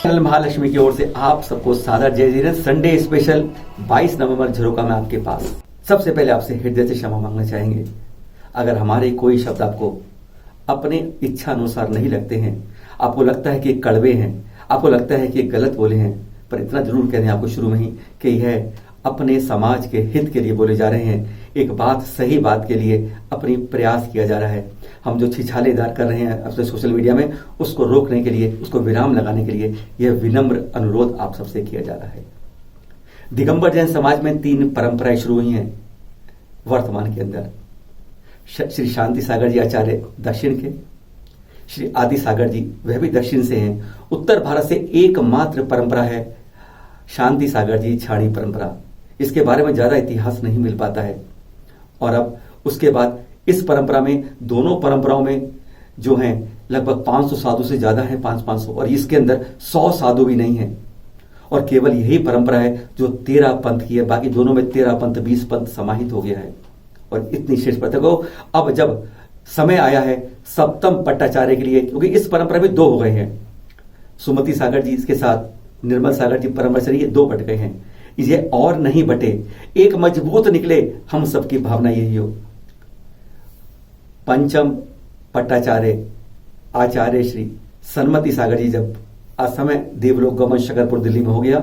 Channel Mahalakshmi की ओर से आप सबको सादर जय जीरन। संडे स्पेशल 22 नवंबर झरोका में आपके पास। सबसे पहले आपसे हृदय से क्षमा मांगना चाहेंगे अगर हमारे कोई शब्द आपको अपने इच्छा अनुसार नहीं लगते हैं, आपको लगता है कि कड़वे हैं, आपको लगता है कि गलत बोले हैं, पर इतना जरूर कह दें आपको शुरू में ही कि यह अपने समाज के हित के लिए बोले जा रहे हैं। एक बात, सही बात के लिए अपनी प्रयास किया जा रहा है। हम जो छिछालेदार कर रहे हैं अपने सोशल मीडिया में, उसको रोकने के लिए, उसको विराम लगाने के लिए यह विनम्र अनुरोध आप सबसे किया जा रहा है। दिगंबर जैन समाज में 3 परंपराएं शुरू हुई हैं वर्तमान के अंदर। श्री शांति सागर जी आचार्य दक्षिण के, श्री आदि सागर जी वह भी दक्षिण से हैं। उत्तर भारत से एकमात्र परंपरा है शांति सागर जी छाड़ी परंपरा। इसके बारे में ज्यादा इतिहास नहीं मिल पाता है। और अब उसके बाद इस परंपरा में, दोनों परंपराओं में जो हैं लगभग 500 साधु से ज्यादा है, 500, और इसके अंदर 100 साधु भी नहीं है। और केवल यही परंपरा है जो 13 पंथ की है। बाकी दोनों में 13 पंथ 20 पंथ समाहित हो गया है। और इतनी श्रेष्ठ प्रथा को अब जब समय आया है सप्तम पट्टाचार्य के लिए, क्योंकि इस परंपरा में 2 हो गए हैं। सुमति सागर जी इसके साथ निर्मल सागर जी परंपरा से 2 बट गए हैं। ये और नहीं बटे, एक मजबूत निकले। हम सबकी भावना यही हो। पंचम पट्टाचार्य आचार्य श्री सन्मति सागर जी जब असमय देवलोक गमन शकरपुर दिल्ली में हो गया,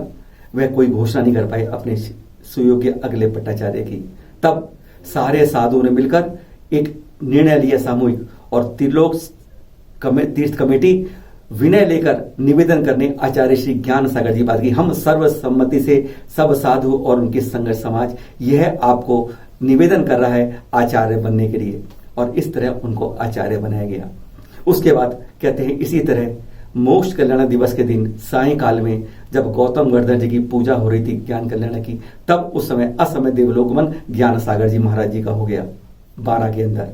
वह कोई घोषणा नहीं कर पाए अपने सुयोग्य अगले पट्टाचार्य की। तब सारे साधुओं ने मिलकर एक निर्णय लिया सामूहिक, और त्रिलोक तीर्थ कमेटी विनय लेकर निवेदन करने आचार्य श्री ज्ञान सागर जी बात की। हम सर्वसम्मति से सब साधु और उनके संघ समाज यह आपको निवेदन कर रहा है आचार्य बनने के लिए, और इस तरह उनको आचार्य बनाया गया। उसके बाद कहते हैं इसी तरह मोक्ष कल्याण दिवस के दिन सायंकाल में जब गौतम वर्धन जी की पूजा हो रही थी ज्ञान कल्याण की, तब उस समय असमय देवलोकमन ज्ञान सागर जी महाराज जी का हो गया 12 के अंदर।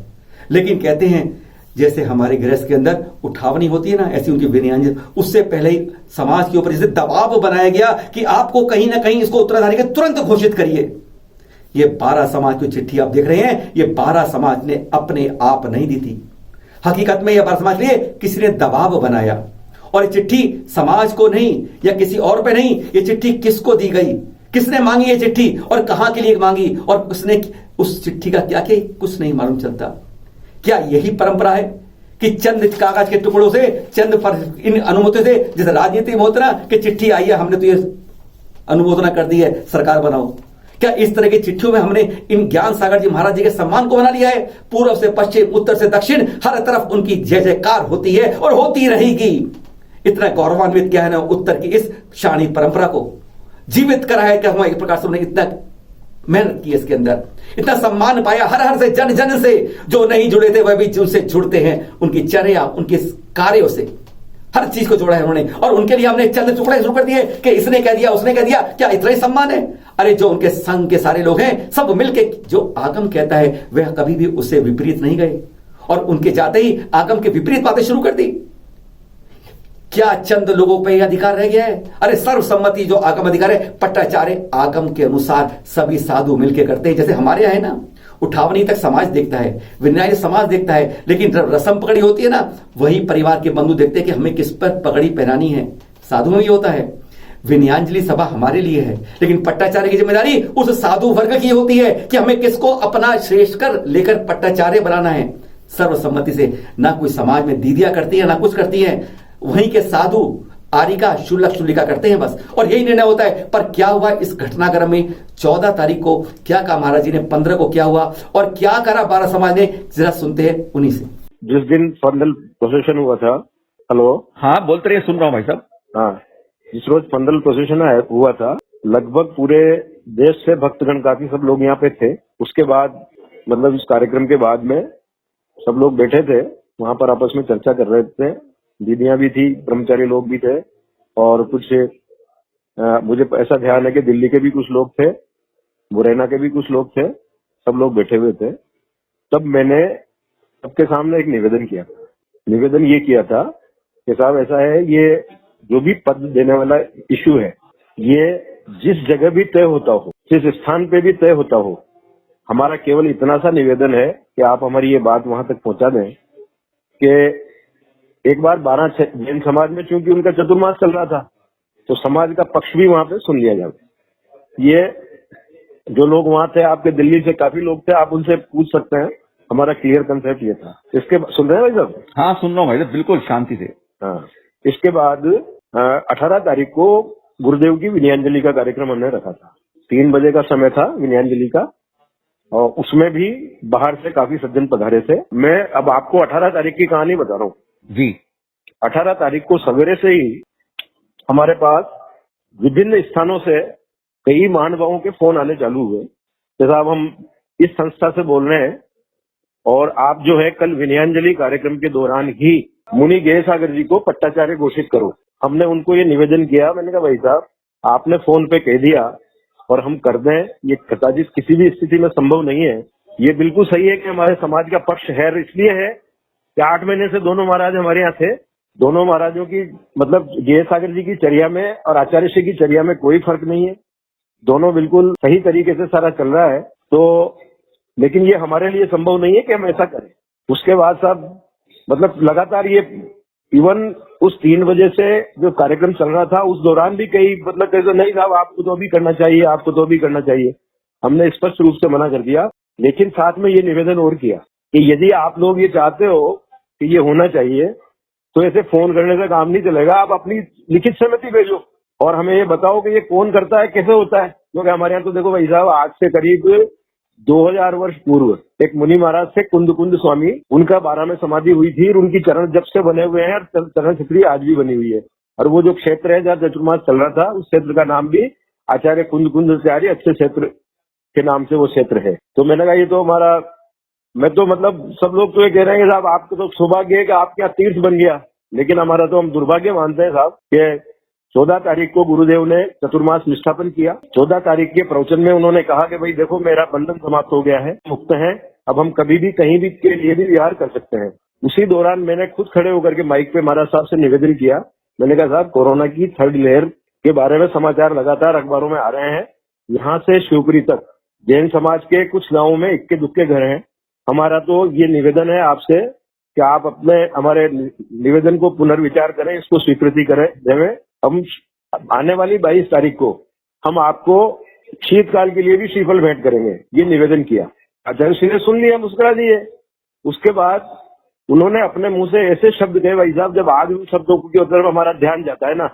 लेकिन कहते हैं जैसे हमारे गृहस्थ के अंदर उठावनी होती है ना, ऐसी उनकी विनयांजलि, उससे पहले ही समाज के ऊपर जैसे दबाव बनाया गया कि आपको कहीं ना कहीं इसको उत्तराधिकारी के तुरंत घोषित करिए। ये 12 समाज की चिट्ठी आप देख रहे हैं, ये 12 समाज ने अपने आप नहीं दी थी। हकीकत में यह 12 समाज के लिए किसी ने दबाव बनाया, और ये चिट्ठी समाज को नहीं या किसी और पे नहीं, ये चिट्ठी किसको दी गई, किसने मांगी ये चिट्ठी और कहां के लिए मांगी, और उसने उस चिट्ठी का क्या किया कुछ नहीं मालूम चलता। क्या यही परंपरा है कि चंद कागज के टुकड़ों से, चंद पर इन अनुमति से, जैसे राजनीति में होता ना कि चिट्ठी आई है हमने तो ये अनुमोदना कर दी है सरकार बनाओ, क्या इस तरह की चिट्ठियों में हमने इन ज्ञान सागर जी महाराज जी के सम्मान को बना लिया है? पूर्व से पश्चिम, उत्तर से दक्षिण, हर तरफ उनकी जय जयकार होती है और होती रहेगी। इतना गौरवान्वित किया है ना उत्तर की इस शाणी परंपरा को, जीवित करा है कि हम एक प्रकार से उन्हें इतना मेहनत की, इसके अंदर इतना सम्मान पाया हर हर से, जन जन से। जो नहीं जुड़े थे वह भी उनसे जुड़ते हैं, उनकी चर्या, उनके कार्यों से हर चीज को जोड़ा है उन्होंने। और उनके लिए हमने चंद टुकड़े शुरू कर दिए कि इसने कह दिया, उसने कह दिया। क्या इतना ही सम्मान है? अरे जो उनके संघ के सारे लोग हैं सब मिलके जो आगम कहता है वह कभी भी उससे विपरीत नहीं गए, और उनके जाते ही आगम के विपरीत बातें शुरू कर दी। क्या चंद लोगों पर यह अधिकार रह गया है? अरे सर्वसम्मति जो आगम अधिकार है, पट्टाचार्य आगम के अनुसार सभी साधु मिलकर करते हैं। जैसे हमारे यहां है ना, उठावनी तक समाज देखता है, विनय समाज देखता है, लेकिन जब रस्म पकड़ी होती है ना, वही परिवार के बंधु देखते हैं कि हमें किस पर पगड़ी पहनानी है। साधु में भी होता है, विनयांजलि सभा हमारे लिए है, लेकिन पट्टाचार्य की जिम्मेदारी उस साधु वर्ग की होती है कि हमें किसको अपना श्रेष्ठ कर लेकर पट्टाचार्य बनाना है। सर्वसम्मति से ना कोई समाज में दीदियां करती है ना कुछ करती है, वहीं के साधु आरिका शुल्लक शुल्लिका करते हैं बस, और यही निर्णय होता है। पर क्या हुआ इस घटनाक्रम में 14 तारीख को क्या कहा महाराज जी ने, 15 को क्या हुआ और क्या करा 12 समाज ने, जरा सुनते हैं उन्हीं से। जिस दिन फंडल प्रोसेशन हुआ था। हेलो, हाँ बोलते रहिए, सुन रहा हूँ भाई साहब। हाँ, जिस रोज फंडल प्रोसेशन हुआ था, लगभग पूरे देश से भक्तगण काफी सब लोग यहाँ पे थे। उसके बाद मतलब इस कार्यक्रम के बाद में सब लोग बैठे थे वहां पर, आपस में चर्चा कर रहे थे। दीदियां भी थी, ब्रह्मचारी लोग भी थे, और कुछ मुझे ऐसा ध्यान है कि दिल्ली के भी कुछ लोग थे, मुरैना के भी कुछ लोग थे, सब लोग बैठे हुए थे। तब मैंने सबके सामने एक निवेदन किया। निवेदन ये किया था कि साहब ऐसा है, ये जो भी पद देने वाला इश्यू है, ये जिस जगह भी तय होता हो, जिस स्थान पे भी तय होता हो, हमारा केवल इतना सा निवेदन है कि आप हमारी ये बात वहां तक पहुंचा दें कि एक बार 12 जैन समाज में, चूंकि उनका चतुर्मास चल रहा था, तो समाज का पक्ष भी वहां पे सुन लिया जाए। ये जो लोग वहां थे, आपके दिल्ली से काफी लोग थे, आप उनसे पूछ सकते हैं। हमारा क्लियर कंसेप्ट ये था। सुन रहे हैं भाई साहब? हाँ, सुन रहा हूँ भाई साहब, बिल्कुल शांति से। हाँ, इसके बाद 18 तारीख को गुरुदेव की विनयांजलि का कार्यक्रम हमने रखा था। 3 बजे का समय था विनयांजलि का, और उसमें भी बाहर से काफी सज्जन पधारे थे। मैं अब आपको 18 तारीख की कहानी बता रहा हूँ जी। 18 तारीख को सवेरे से ही हमारे पास विभिन्न स्थानों से कई महानुभावों के फोन आने चालू हुए। जैसा अब हम इस संस्था से बोल रहे हैं, और आप जो है कल विनयांजलि कार्यक्रम के दौरान ही मुनि गए सागर जी को पट्टाचार्य घोषित करो। हमने उनको ये निवेदन किया। मैंने कहा भाई साहब, आपने फोन पे कह दिया और हम कर दें, ये कदाचित किसी भी स्थिति में संभव नहीं है। ये बिल्कुल सही है कि हमारे समाज का पक्ष है, इसलिए है कि 8 महीने से दोनों महाराज हमारे यहाँ थे। दोनों महाराजों की मतलब जय सागर जी की चर्या में और आचार्य श्री की चर्या में कोई फर्क नहीं है। दोनों बिल्कुल सही तरीके से सारा चल रहा है। तो लेकिन ये हमारे लिए संभव नहीं है कि हम ऐसा करें। उसके बाद साहब मतलब लगातार ये इवन उस 3 बजे से जो कार्यक्रम चल रहा था उस दौरान भी कई मतलब कैसे नहीं साहब, आपको तो अभी करना चाहिए, आपको तो अभी करना चाहिए। हमने स्पष्ट रूप से मना कर दिया, लेकिन साथ में ये निवेदन और किया कि यदि आप लोग ये चाहते हो कि ये होना चाहिए तो ऐसे फोन करने से काम नहीं चलेगा। आप अपनी लिखित सहमति भेजो और हमें ये बताओ कि ये कौन करता है, कैसे होता है। क्योंकि हमारे यहाँ तो देखो भाई साहब, आज से करीब 2000 वर्ष पूर्व एक मुनि महाराज थे कुंद स्वामी, उनका 12 में समाधि हुई थी और उनकी चरण जब से बने हुए हैं और चरण छत्री आज भी बनी हुई है। और वो जो क्षेत्र है जहाँ चतुर्मास चल रहा था, उस क्षेत्र का नाम भी आचार्य कुंद अच्छे क्षेत्र के नाम से वो क्षेत्र है। तो मैंने कहा ये तो हमारा, मैं तो मतलब सब लोग तो ये कह रहे हैं साहब आपको तो सौभाग्य है कि आपके यहाँ तीर्थ बन गया, लेकिन हमारा तो हम दुर्भाग्य मानते हैं साहब कि 14 तारीख को गुरुदेव ने चतुर्मास निष्ठापन किया। 14 तारीख के प्रवचन में उन्होंने कहा कि भाई देखो मेरा बंधन समाप्त हो गया है, मुक्त है, अब हम कभी भी कहीं भी के लिए भी विहार कर सकते हैं। उसी दौरान मैंने खुद खड़े होकर के माइक पे महाराज साहब से निवेदन किया। मैंने कहा साहब कोरोना की 3rd लहर के बारे में समाचार लगातार अखबारों में आ रहे हैं। यहाँ से शिवपुरी तक जैन समाज के कुछ गाँवों में इक्के दुक्के घर हैं। हमारा तो ये निवेदन है आपसे कि आप अपने हमारे निवेदन को पुनर्विचार करें, इसको स्वीकृति करें। देवें हम आने वाली 22 तारीख को हम आपको शीतकाल के लिए भी श्रीफल भेंट करेंगे, ये निवेदन किया। आचार्य श्री ने सुन लिया, मुस्कुरा दिए। उसके बाद उन्होंने अपने मुंह से ऐसे शब्द कहे भाई साहब, जब आज उन शब्दों की तरफ हमारा ध्यान जाता है ना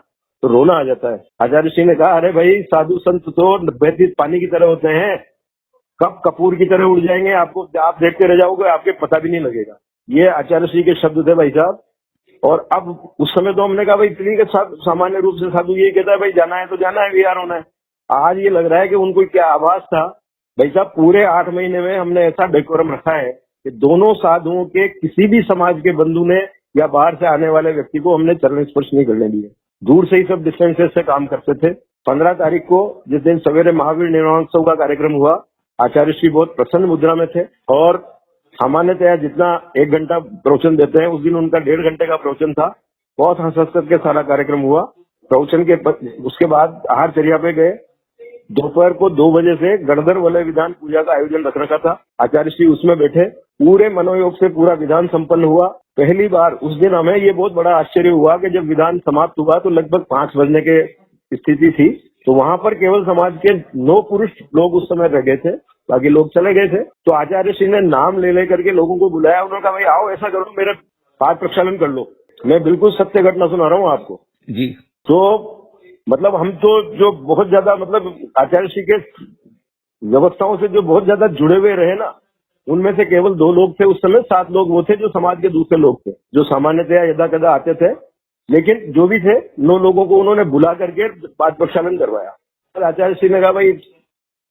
तो रोना आ जाता है। आचार्य श्री ने कहा, अरे भाई साधु संत तो बहते पानी की तरह होते हैं, कब कपूर की तरह उड़ जाएंगे, आपको आप देखते रह जाओगे, आपके पता भी नहीं लगेगा। ये आचार्य श्री के शब्द थे भाई साहब। और अब उस समय तो हमने कहा भाई ठीक है, सामान्य रूप से साधु ये कहता है भाई जाना है तो जाना है, विहार होना है। आज ये लग रहा है कि उनको क्या आभास था। भाई साहब पूरे 8 महीने में हमने ऐसा डेकोरम रखा है कि दोनों साधुओं के किसी भी समाज के बंधु ने या बाहर से आने वाले व्यक्ति को हमने चरण स्पर्श नहीं करने दिए। दूर से ही सब डिस्टेंसेस से काम करते थे। 15 तारीख को जिस दिन सवेरे महावीर निर्वाणोत्सव का कार्यक्रम हुआ, आचार्य श्री बहुत प्रसन्न मुद्रा में थे और सामान्यतया जितना 1 घंटा प्रवचन देते हैं, उस दिन उनका 1.5 घंटे का प्रवचन था। बहुत हंस हंस करके सारा कार्यक्रम हुआ। प्रवचन के उसके बाद आहारचर्या पे गए। दोपहर को 2 बजे से गणधर वलय विधान पूजा का आयोजन रख रखा था। आचार्य श्री उसमें बैठे, पूरे मनोयोग से पूरा विधान संपन्न हुआ। पहली बार उस दिन हमें ये बहुत बड़ा आश्चर्य हुआ कि जब विधान समाप्त हुआ तो लगभग 5 बजने के स्थिति थी, तो वहां पर केवल समाज के 9 पुरुष लोग उस समय रह गए थे, बाकी लोग चले गए थे। तो आचार्य श्री ने नाम ले करके लोगों को बुलाया। उन्होंने कहा भाई आओ ऐसा करो, मेरा पाठ प्रक्षालन कर लो। मैं बिल्कुल सत्य घटना सुना रहा हूँ आपको जी। तो मतलब हम तो जो बहुत ज्यादा मतलब आचार्य श्री के व्यवस्थाओं से जो बहुत ज्यादा जुड़े हुए रहे ना, उनमें से केवल 2 लोग थे उस समय। 7 लोग वो थे जो समाज के दूसरे लोग थे, जो सामान्यतया यदा कदा आते थे। लेकिन जो भी थे 9 लोगों को उन्होंने बुला करके पाठ प्रक्षालन करवाया। आचार्य श्री ने कहा भाई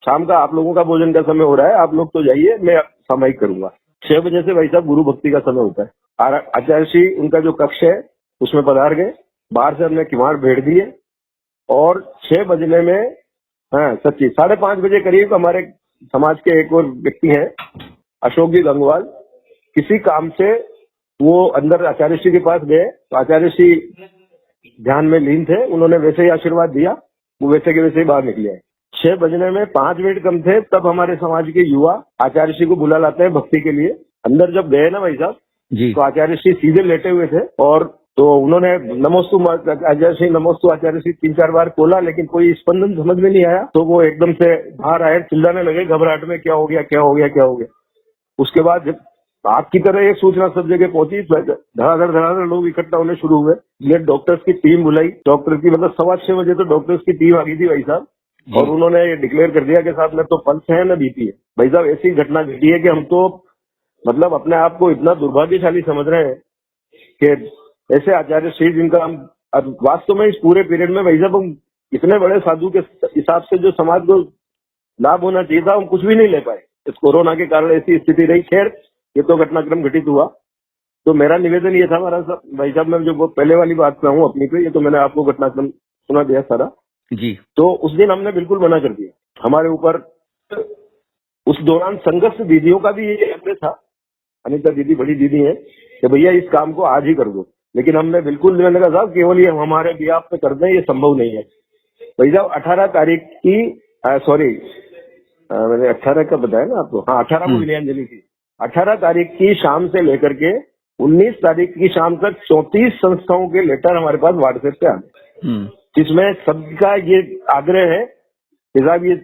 शाम का आप लोगों का भोजन का समय हो रहा है, आप लोग तो जाइए, मैं सामयिक करूंगा। 6 बजे से भाई साहब गुरु भक्ति का समय होता है। आचार्य श्री उनका जो कक्ष है उसमें पधार गए। बाहर से हमने किवाड़ भेड़ दिए और 6 बजने में सच्ची 5:30 बजे करीब हमारे समाज के एक और व्यक्ति हैं अशोक जी गंगवाल, किसी काम से वो अंदर आचार्य श्री के पास गए। तो आचार्य श्री ध्यान में लीन थे, उन्होंने वैसे ही आशीर्वाद दिया, वो वैसे के वैसे ही बाहर निकले। 6 बजने में 5 मिनट कम थे तब हमारे समाज के युवा आचार्य श्री को बुला लाते हैं भक्ति के लिए। अंदर जब गए ना भाई साहब जी, तो आचार्य श्री सीधे लेटे हुए थे और तो उन्होंने नमोस्तु आचार्य श्री, नमोस्तु आचार्य श्री 3-4 बार बोला, लेकिन कोई स्पंदन समझ में नहीं आया। तो वो एकदम से बाहर आए, चिल्लाने लगे घबराहट में, क्या हो गया क्या हो गया क्या हो गया। उसके बाद जब आपकी तरह एक सूचना सब जगह पहुंची, धड़ाधड़ लोग इकट्ठा होने शुरू हुए। ये डॉक्टर्स की टीम बुलाई, डॉक्टर की मतलब 6:15 बजे तो डॉक्टर्स की टीम आ गई थी भाई साहब, और उन्होंने ये डिक्लेयर कर दिया कि साहब न तो पल्स है न बीपी है। भाई साहब ऐसी घटना घटी है कि हम तो मतलब अपने आप को इतना दुर्भाग्यशाली समझ रहे हैं कि ऐसे आचार्य श्री जिनका हम वास्तव में इस पूरे पीरियड में भाई साहब हम इतने बड़े साधु के हिसाब से जो समाज को लाभ होना चाहिए था, हम कुछ भी नहीं ले पाए। इस कोरोना के कारण ऐसी स्थिति रही। खैर ये तो घटनाक्रम घटित हुआ। तो मेरा निवेदन ये था हमारा भाई साहब, मैं जो वो पहले वाली बात कर रहा हूँ अपनी पे, ये तो मैंने आपको घटनाक्रम सुना दिया सारा जी। तो उस दिन हमने बिल्कुल मना कर दिया। हमारे ऊपर उस दौरान संघर्ष दीदियों का भी ये आग्रह था, अनिता दीदी बड़ी दीदी है, कि भैया इस काम को आज ही कर दो। लेकिन हमने बिल्कुल, मैंने कहा साहब केवल ये हमारे बिहाफ पे कर दें, ये संभव नहीं है। भाई साहब 18 तारीख की मैंने 18 का बताया ना आपको, हाँ 18 को विनयांजलि थी। 18 तारीख की शाम से लेकर के 19 तारीख की शाम तक 34 संस्थाओं के लेटर हमारे पास व्हाट्सएप पे आ गए, जिसमें सबका ये आग्रह है कि साहब ये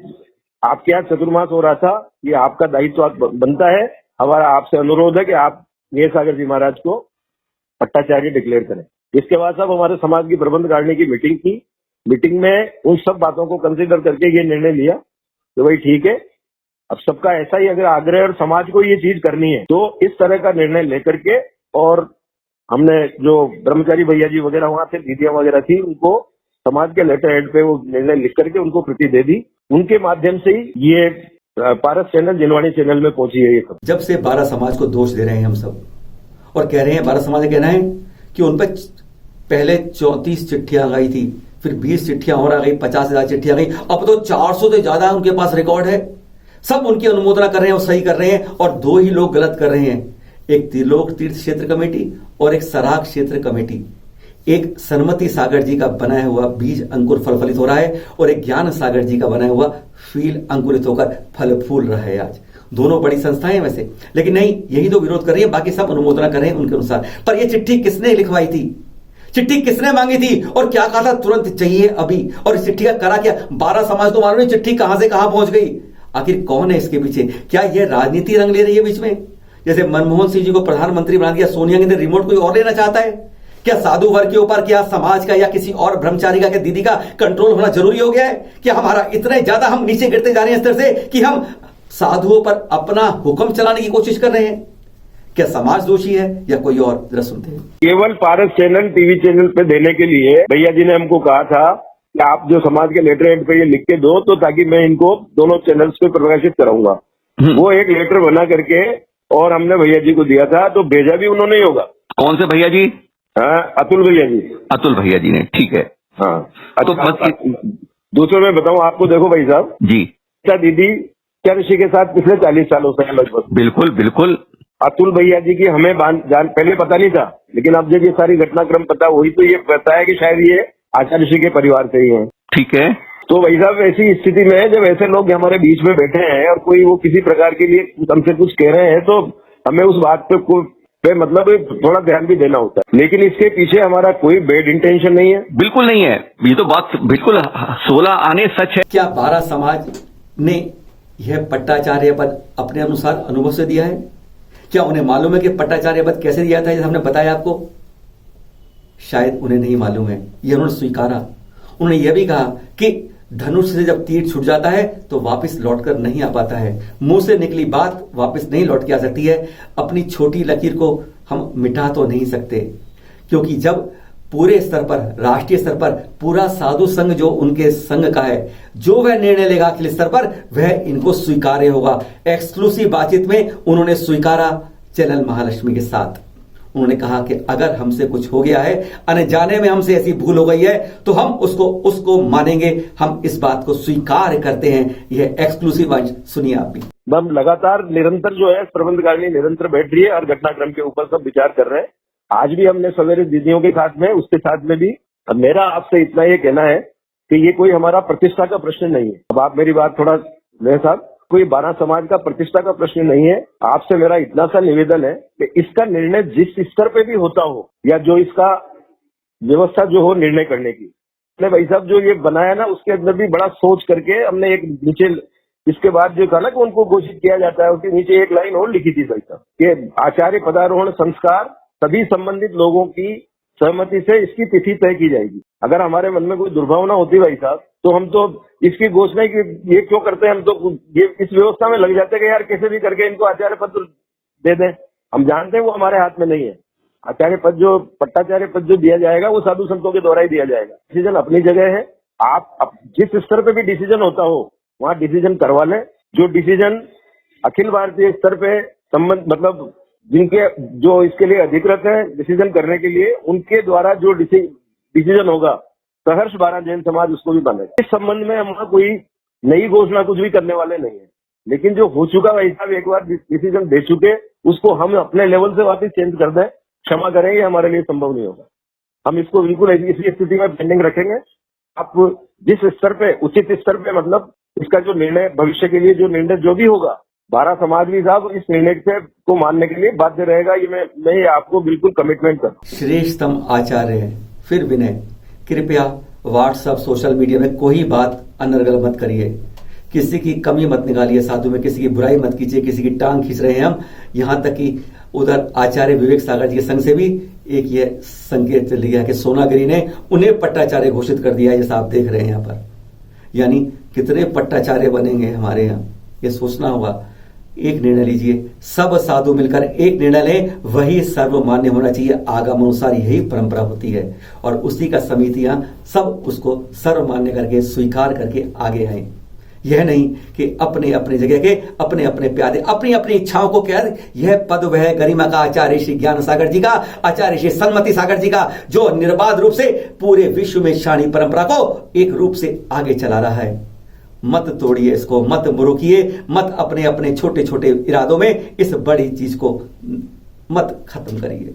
आपके यहाँ चतुर्मास हो रहा था, ये आपका दायित्व बनता है, हमारा आपसे अनुरोध है कि आप नीर सागर जी महाराज को पट्टाचार्य डिक्लेयर करें। इसके बाद साहब हमारे समाज की प्रबंध कारिणी की मीटिंग की। मीटिंग में उन सब बातों को कंसिडर करके ये निर्णय लिया कि भाई ठीक है, अब सबका ऐसा ही अगर आग्रह और समाज को ये चीज करनी है तो इस तरह का निर्णय लेकर के, और हमने जो ब्रह्मचारी भैया जी वगैरह वहां थे, दीदियां वगैरह थी, उनको समाज के लेटर हेड पे वो निर्णय लिख करके उनको प्रति दे दी। उनके माध्यम से ही ये पारस चैनल, जिनवाणी चैनल में पहुंची है ये खबर। जब से 12 समाज को दोष दे रहे हैं हम सब, और कह रहे हैं 12 समाज का कहना है कि उन पर पहले 34 चिट्ठियां गई थी, फिर 20 चिट्ठियां और आ गई, 50,000 चिट्ठियां गई, अब तो 400 से ज्यादा उनके पास रिकॉर्ड है। सब उनकी अनुमोदना कर रहे हैं और सही कर रहे हैं, और 2 ही लोग गलत कर रहे हैं, एक त्रिलोक तीर्थ क्षेत्र कमेटी और एक सराग क्षेत्र कमेटी। एक सन्मति सागर जी का बनाया हुआ बीज अंकुर फल फलित हो रहा है, और एक ज्ञान सागर जी का बनाया हुआ फील अंकुरित होकर फल फूल रहा है। आज दोनों बड़ी संस्थाएं हैं वैसे, लेकिन नहीं, यही तो विरोध कर रही है, बाकी सब अनुमोदना कर रहे हैं उनके अनुसार। पर यह चिट्ठी किसने लिखवाई थी, चिट्ठी किसने मांगी थी, और क्या कहा था तुरंत चाहिए अभी, और इस चिट्ठी का करा क्या? 12 समाज को मालूम नहीं चिट्ठी कहां से कहां पहुंच गई। आखिर कौन है इसके पीछे? क्या यह राजनीति रंग ले रही है बीच में? जैसे मनमोहन सिंह जी को प्रधानमंत्री बना दिया, सोनिया गांधी रिमोट कोई और लेना चाहता है क्या? साधु वर्ग के ऊपर क्या समाज का या किसी और ब्रह्मचारी का, दीदी का कंट्रोल होना जरूरी हो गया है क्या? हमारा इतने ज्यादा हम नीचे गिरते जा रहे हैं इस तरह से कि हम साधुओं पर अपना हुक्म चलाने की कोशिश कर रहे हैं। क्या समाज दोषी है या कोई और? जरा सुनते हैं। केवल पारस चैनल, टीवी चैनल पे देने के लिए भैया जी ने हमको कहा था कि आप जो समाज के लेटर हेड पे ये लिख के दो, तो ताकि मैं इनको दोनों चैनल्स पे प्रकाशित कराऊंगा। वो एक लेटर बना करके और हमने भैया जी को दिया था, तो भेजा भी उन्होंने ही होगा। कौन से भैया जी? हाँ, अतुल भैया जी। अतुल भैया जी ने, ठीक है। हाँ, तो बस दूसरे में बताऊं आपको, देखो भाई साहब जी, क्या दीदी क्या ऋषि के साथ पिछले 40 सालों से लगभग। बिल्कुल बिल्कुल। अतुल भैया जी की हमें जान पहले पता नहीं था, लेकिन अब जब ये सारी घटनाक्रम पता हुई तो ये पता है कि शायद ये आचार्य ऋषि के परिवार से ही है। ठीक है। तो भाई साहब ऐसी स्थिति में जब ऐसे लोग हमारे बीच में बैठे हैं और कोई वो किसी प्रकार के लिए हमसे कुछ कह रहे हैं, तो हमें उस बात पे मतलब थोड़ा ध्यान भी देना होता है। लेकिन इसके पीछे हमारा कोई बैड इंटेंशन नहीं है, बिल्कुल नहीं है। ये तो बात बिल्कुल 16 आने सच है। क्या 12 समाज ने यह पट्टाचार्य पद अपने अनुसार अनुभव से दिया है? क्या उन्हें मालूम है कि पट्टाचार्य पद कैसे दिया था, जैसे हमने बताया आपको? शायद उन्हें नहीं मालूम है, यह उन्होंने स्वीकारा। उन्होंने यह भी कहा कि धनुष से जब तीर छूट जाता है तो वापस लौटकर नहीं आ पाता है। मुंह से निकली बात वापस नहीं लौट के आ सकती है। अपनी छोटी लकीर को हम मिटा तो नहीं सकते, क्योंकि जब पूरे स्तर पर, राष्ट्रीय स्तर पर पूरा साधु संघ जो उनके संघ का है, जो वह निर्णय लेगा अखिल स्तर पर, वह इनको स्वीकार्य होगा। एक्सक्लूसिव बातचीत में उन्होंने स्वीकारा चैनल महालक्ष्मी के साथ। उन्होंने कहा कि अगर हमसे कुछ हो गया है, अनजाने में हमसे ऐसी भूल हो गई है, तो हम उसको मानेंगे, हम इस बात को स्वीकार करते हैं। यह एक्सक्लूसिव आज सुनिए आप भी। हम लगातार निरंतर जो है प्रबंध कारिणी निरंतर बैठ रही है और घटनाक्रम के ऊपर सब विचार कर रहे हैं। आज भी हमने सवेरे दीदियों के साथ में, उसके साथ में भी मेरा आपसे इतना ये कहना है कि ये कोई हमारा प्रतिष्ठा का प्रश्न नहीं है। अब आप मेरी बात थोड़ा मेरे साथ, कोई 12 समाज का प्रतिष्ठा का प्रश्न नहीं है। आपसे मेरा इतना सा निवेदन है कि इसका निर्णय जिस स्तर पे भी होता हो, या जो इसका व्यवस्था जो हो निर्णय करने की। हमने भाई साहब जो ये बनाया ना, उसके अंदर भी बड़ा सोच करके हमने एक नीचे, इसके बाद जो था ना कि उनको घोषित किया जाता है, उसके नीचे एक लाइन और लिखी थी भाई साहब कि आचार्य पदारोहण संस्कार सभी संबंधित लोगों की सहमति से इसकी तिथि तय की जाएगी। अगर हमारे मन में कोई दुर्भावना होती भाई साहब, तो हम तो इसकी घोषणा की ये क्यों करते हैं, हम तो ये इस व्यवस्था में लग जाते हैं कि यार कैसे भी करके इनको आचार्य पद दे दें। हम जानते हैं वो हमारे हाथ में नहीं है। आचार्य पद जो पट्टाचार्य पद जो दिया जाएगा वो साधु संतों के द्वारा ही दिया जाएगा। डिसीजन अपनी जगह है, आप जिस स्तर पे भी डिसीजन होता हो वहाँ डिसीजन करवा लें। जो डिसीजन अखिल भारतीय स्तर पे संबंध मतलब जिनके जो इसके लिए अधिकृत है डिसीजन करने के लिए, उनके द्वारा जो डिसीजन होगा सहर्ष 12 जैन समाज उसको भी माने। इस संबंध में हम कोई नई घोषणा कुछ भी करने वाले नहीं है, लेकिन जो हो चुका भाई साहब एक बार डिसीजन दे चुके उसको हम अपने लेवल से वापस चेंज कर दें, क्षमा करेंगे, हमारे लिए संभव नहीं होगा। हम इसको बिल्कुल इसी स्थिति में पेंडिंग रखेंगे। आप जिस स्तर पे उचित स्तर पे मतलब इसका जो निर्णय भविष्य के लिए जो निर्णय जो भी होगा, 12 समाज भी साहब इस निर्णय से को मानने के लिए बाध्य रहेगा। ये मैं आपको बिल्कुल कमिटमेंट कर। श्रेष्ठतम आचार्य फिर विनय, कृपया व्हाट्सएप सोशल मीडिया में कोई बात अनर्गल मत करिए, किसी की कमी मत निकालिए साधु में, किसी की बुराई मत कीजिए, किसी की टांग खींच रहे हैं हम। यहाँ तक कि उधर आचार्य विवेक सागर जी के संघ से भी एक ये संकेत लिया कि सोनागिरी ने उन्हें पट्टाचार्य घोषित कर दिया, जैसा आप देख रहे हैं यहाँ पर। यानी कितने पट्टाचार्य बनेंगे हमारे यहाँ, ये सोचना होगा। एक निर्णय लीजिए, सब साधु मिलकर एक निर्णय लें, वही सर्वमान्य होना चाहिए। आगम अनुसार यही परंपरा होती है और उसी का समितियां सब उसको सर्वमान्य करके स्वीकार करके आगे आए। यह नहीं कि अपने अपने जगह के अपने अपने प्यादे अपनी अपनी इच्छाओं को कह यह पद वह गरिमा का आचार्य श्री ज्ञान सागर जी का, आचार्य श्री सन्मति सागर जी का, जो निर्बाध रूप से पूरे विश्व में शाणी परंपरा को एक रूप से आगे चला रहा है। मत तोड़िए इसको, मत रोकिए, मत अपने अपने छोटे छोटे इरादों में इस बड़ी चीज को मत खत्म करिए।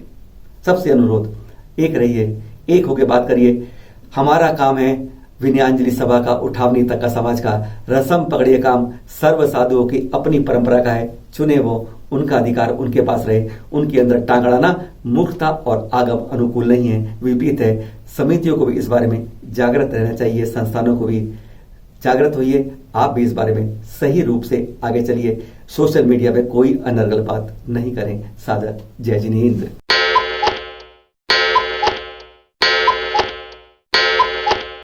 सबसे अनुरोध, एक रहिए, एक होकर बात करिए। हमारा काम है विनयांजलि सभा का, उठावनी तक का समाज का। रसम पकड़िए काम सर्व साधुओं की अपनी परंपरा का है, चुने वो, उनका अधिकार उनके पास रहे। उनके अंदर टांग अड़ाना मूर्खता और आगम अनुकूल नहीं है, विपरीत है। समितियों को भी इस बारे में जागृत रहना चाहिए, संस्थानों को भी जागृत होइए। आप भी इस बारे में सही रूप से आगे चलिए। सोशल मीडिया पे कोई अनर्गल बात नहीं करें। सादर जय जिनेंद्र।